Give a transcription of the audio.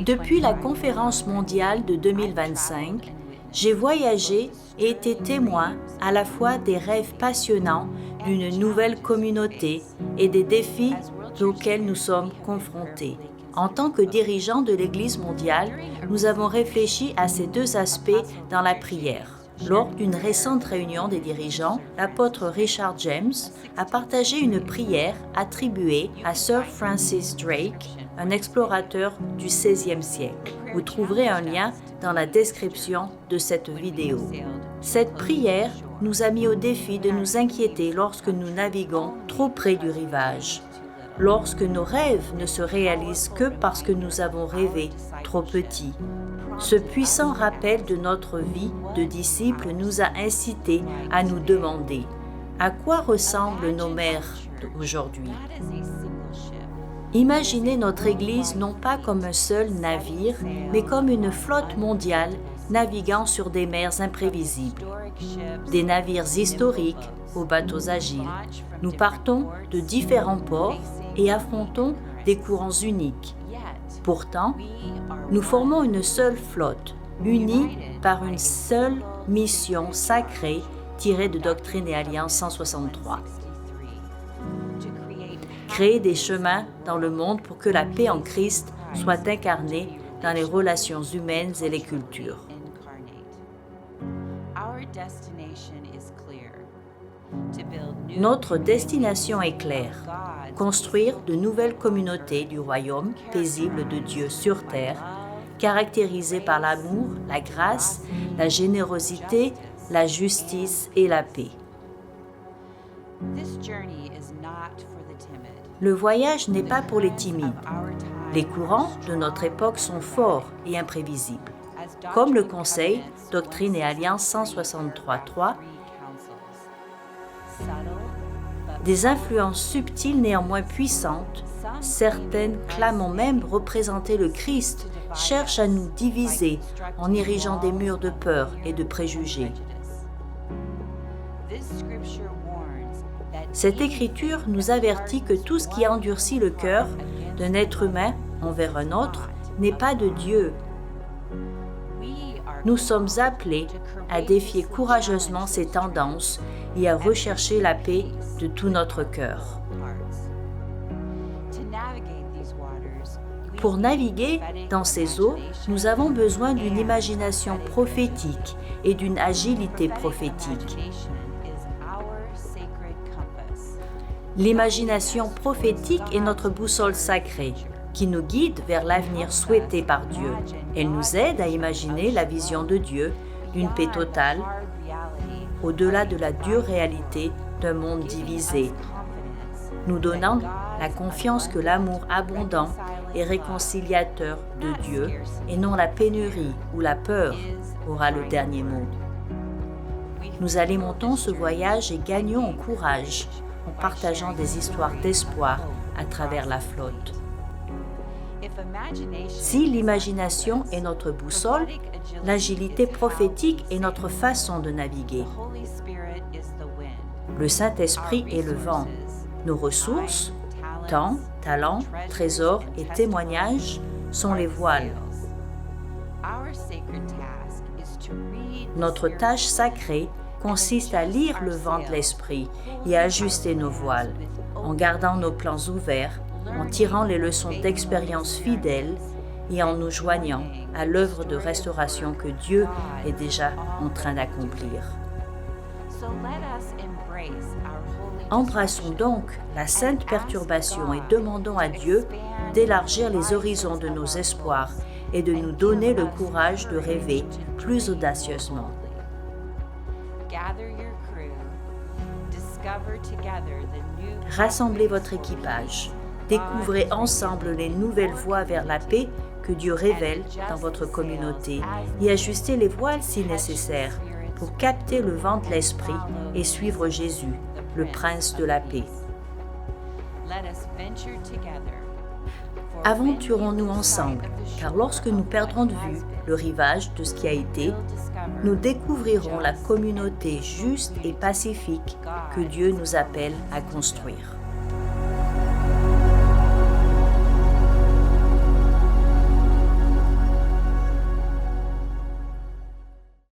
Depuis la conférence mondiale de 2025, j'ai voyagé et été témoin à la fois des rêves passionnants d'une nouvelle communauté et des défis auxquels nous sommes confrontés. En tant que dirigeants de l'Église mondiale, nous avons réfléchi à ces deux aspects dans la prière. Lors d'une récente réunion des dirigeants, l'apôtre Richard James a partagé une prière attribuée à Sir Francis Drake, un explorateur du XVIe siècle. Vous trouverez un lien dans la description de cette vidéo. Cette prière nous a mis au défi de nous inquiéter lorsque nous naviguons trop près du rivage, lorsque nos rêves ne se réalisent que parce que nous avons rêvé trop petit. Ce puissant rappel de notre vie de disciples nous a incités à nous demander à quoi ressemblent nos mères aujourd'hui. Imaginez notre Église non pas comme un seul navire, mais comme une flotte mondiale naviguant sur des mers imprévisibles. Des navires historiques aux bateaux agiles, nous partons de différents ports et affrontons des courants uniques. Pourtant, nous formons une seule flotte, unie par une seule mission sacrée tirée de Doctrine et Alliance 163. Créer des chemins dans le monde pour que la paix en Christ soit incarnée dans les relations humaines et les cultures. Notre destination est claire, construire de nouvelles communautés du royaume paisible de Dieu sur terre, caractérisées par l'amour, la grâce, la générosité, la justice et la paix. Le voyage n'est pas pour les timides. Les courants de notre époque sont forts et imprévisibles. Comme le conseil Doctrine et Alliance 163.3, des influences subtiles néanmoins puissantes, certaines clamant même représenter le Christ, cherchent à nous diviser en érigeant des murs de peur et de préjugés. Cette écriture nous avertit que tout ce qui endurcit le cœur d'un être humain envers un autre n'est pas de Dieu. Nous sommes appelés à défier courageusement ces tendances et à rechercher la paix de tout notre cœur. Pour naviguer dans ces eaux, nous avons besoin d'une imagination prophétique et d'une agilité prophétique. L'imagination prophétique est notre boussole sacrée, qui nous guide vers l'avenir souhaité par Dieu. Elle nous aide à imaginer la vision de Dieu d'une paix totale, au-delà de la dure réalité d'un monde divisé, nous donnant la confiance que l'amour abondant et réconciliateur de Dieu, et non la pénurie ou la peur, aura le dernier mot. Nous alimentons ce voyage et gagnons en courage en partageant des histoires d'espoir à travers la flotte. Si l'imagination est notre boussole, l'agilité prophétique est notre façon de naviguer. Le Saint-Esprit est le vent. Nos ressources, temps, talents, trésors et témoignages sont les voiles. Notre tâche sacrée consiste à lire le vent de l'Esprit et à ajuster nos voiles, en gardant nos plans ouverts, en tirant les leçons d'expériences fidèles et en nous joignant à l'œuvre de restauration que Dieu est déjà en train d'accomplir. Embrassons donc la sainte perturbation et demandons à Dieu d'élargir les horizons de nos espoirs et de nous donner le courage de rêver plus audacieusement. Rassemblez votre équipage. Découvrez ensemble les nouvelles voies vers la paix que Dieu révèle dans votre communauté et ajustez les voiles si nécessaire pour capter le vent de l'Esprit et suivre Jésus, le Prince de la paix. Aventurons-nous ensemble, car lorsque nous perdrons de vue le rivage de ce qui a été, nous découvrirons la communauté juste et pacifique que Dieu nous appelle à construire.